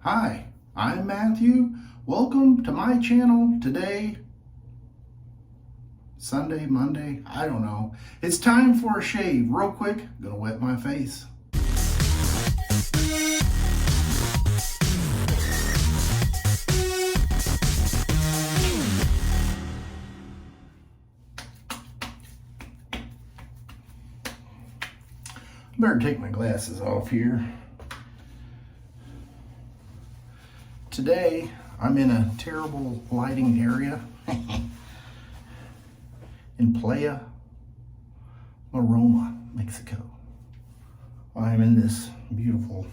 Hi, I'm Matthew. Welcome to my channel today. Sunday, Monday, I don't know. It's time for a shave. Real quick, gonna wet my face. Better take my glasses off here. Today, I'm in a terrible lighting area in Playa Maroma, Mexico. I'm in this beautiful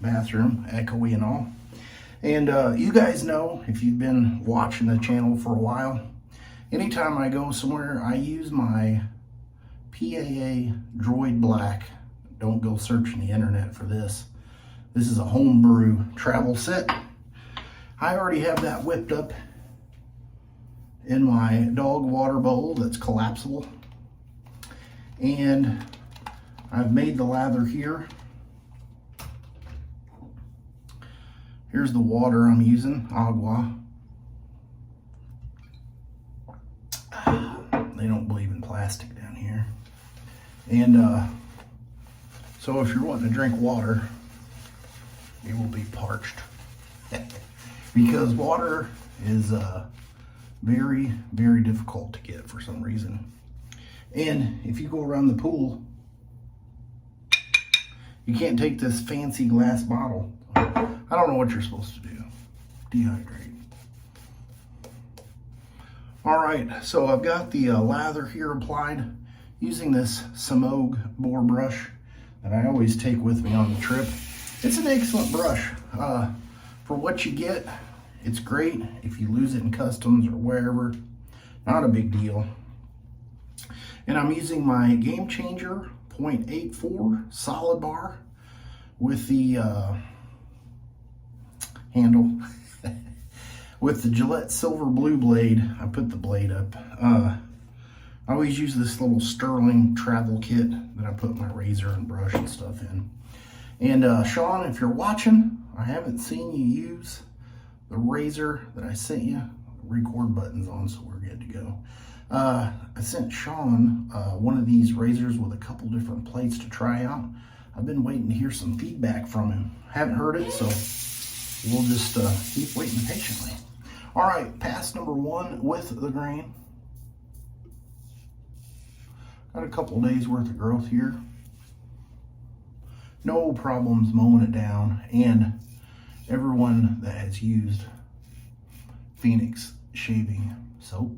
bathroom, echoey and all. And you guys know, if you've been watching the channel for a while, anytime I go somewhere, I use my PAA Droid Black. Don't go searching the internet for this. This is a homebrew travel set. I already have that whipped up in my dog water bowl that's collapsible. And I've made the lather here. Here's the water I'm using, agua. They don't believe in plastic down here. And so if you're wanting to drink water, it will be parched. Because water is very, very difficult to get for some reason. And if you go around the pool, you can't take this fancy glass bottle. I don't know what you're supposed to do. Dehydrate. All right, so I've got the lather here applied using this Semo Brush that I always take with me on the trip. It's an excellent brush. For what you get, it's great. If you lose it in customs or wherever, not a big deal. And I'm using my Gamechanger 0.84 solid bar with the handle. With the Gillette silver blue blade. I put the blade up. I always use this little sterling travel kit that I put my razor and brush and stuff in. And Sean, if you're watching, I haven't seen you use the razor that I sent you. Record button's on, so we're good to go. I sent Sean one of these razors with a couple different plates to try out. I've been waiting to hear some feedback from him. Haven't heard it, so we'll just keep waiting patiently. All right, pass number 1 with the grain. Got a couple days worth of growth here. No problems mowing it down, and everyone that has used Phoenix shaving soap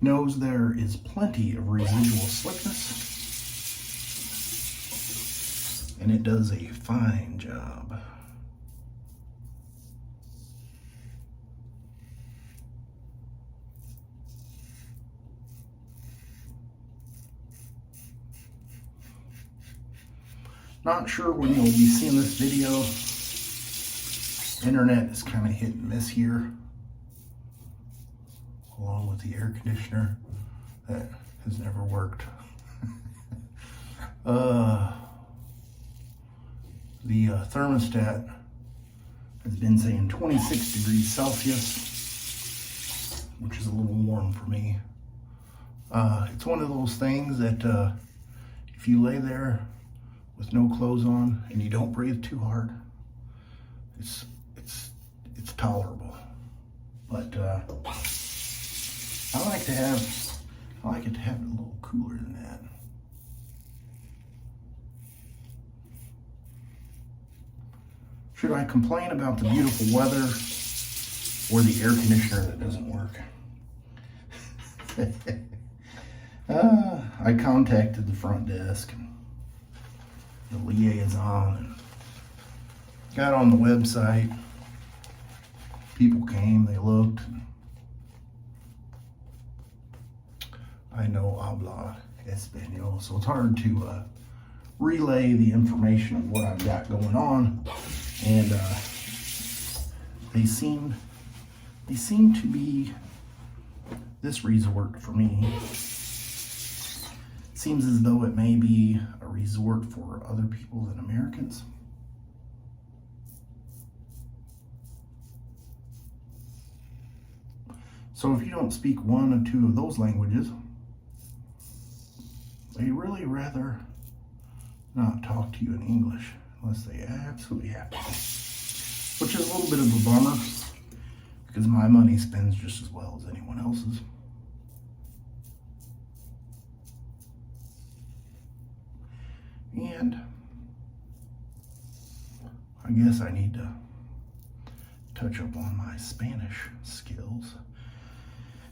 knows there is plenty of residual slickness, and it does a fine job. Not sure when you'll be seeing this video. Internet is kind of hit and miss here, along with the air conditioner that has never worked. The thermostat has been saying 26 degrees Celsius, which is a little warm for me. It's one of those things that if you lay there with no clothes on and you don't breathe too hard, it's tolerable. But I like it to have it a little cooler than that. Should I complain about the beautiful weather or the air conditioner that doesn't work? I contacted the front desk and the liaison and got on the website. People came, they looked. I know habla español, so it's hard to relay the information of what I've got going on. And they seem to be this resort for me. Seems as though it may be a resort for other people than Americans. So if you don't speak one or two of those languages, they really rather not talk to you in English unless they absolutely have to. Which is a little bit of a bummer because my money spends just as well as anyone else's. And I guess I need to touch up on my Spanish skills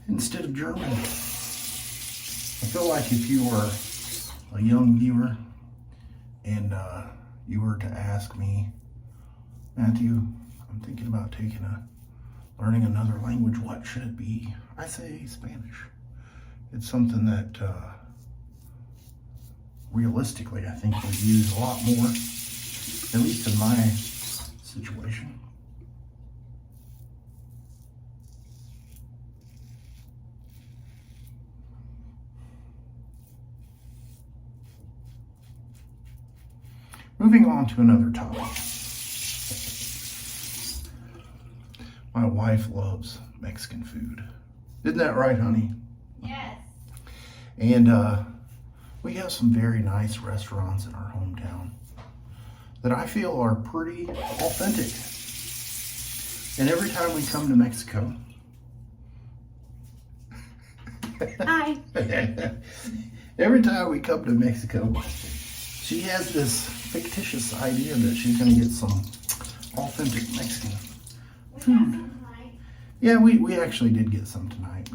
instead of German. I feel like if you are a young viewer and you were to ask me, Matthew, I'm thinking about learning another language, what should it be? I say Spanish. It's something that realistically I think we use a lot more, at least in my situation. Moving on to another topic. My wife loves Mexican food. Isn't that right, honey? Yes. And we have some very nice restaurants in our hometown that I feel are pretty authentic. And every time we come to Mexico, Hi. every time we come to Mexico, she has this fictitious idea that she's going to get some authentic Mexican food. Yeah, we actually did get some tonight.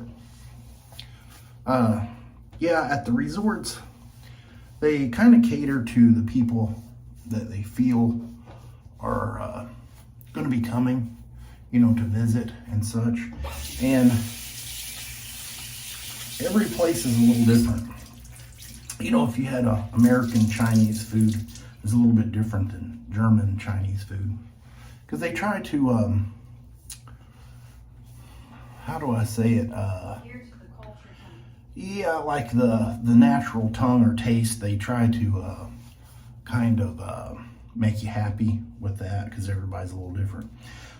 But, yeah, at the resorts, they kind of cater to the people that they feel are going to be coming, you know, to visit and such. And every place is a little different. You know, if you had American Chinese food, it's a little bit different than German Chinese food. Because they try to, how do I say it? Yeah, like the natural tongue or taste, they try to kind of make you happy with that because everybody's a little different.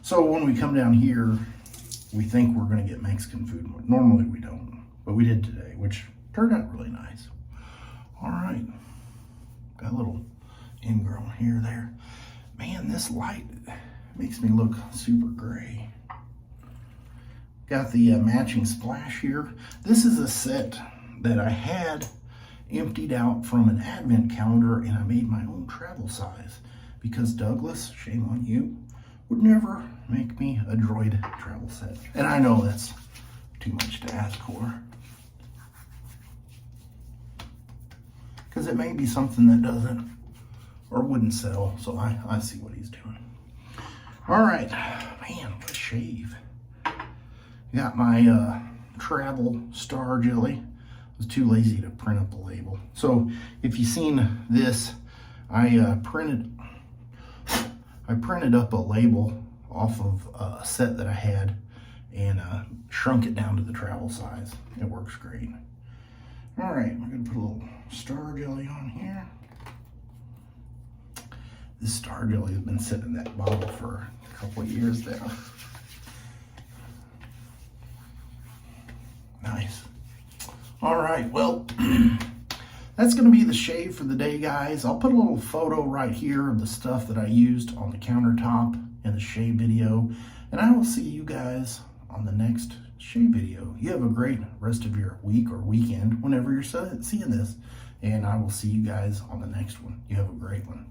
So when we come down here, we think we're going to get Mexican food. Normally we don't, but we did today, which turned out really nice. All right, got a little ingrown here there. Man, this light makes me look super gray. Got the matching splash here. This is a set that I had emptied out from an advent calendar, and I made my own travel size because Douglas, shame on you, would never make me a Droid travel set. And I know that's too much to ask for, because it may be something that doesn't or wouldn't sell, so I see what he's doing. All right, man, what a shave. Got my travel Star Jelly. I was too lazy to print up a label. So if you've seen this, I printed up a label off of a set that I had and shrunk it down to the travel size. It works great. All right, I'm gonna put a little Star Jelly on here. This Star Jelly has been sitting in that bottle for a couple of years now. Nice. All right, well, that's going to be the shave for the day, guys. I'll put a little photo right here of the stuff that I used on the countertop in the shave video, and I will see you guys on the next shave video. You have a great rest of your week or weekend whenever you're seeing this, and I will see you guys on the next one. You have a great one.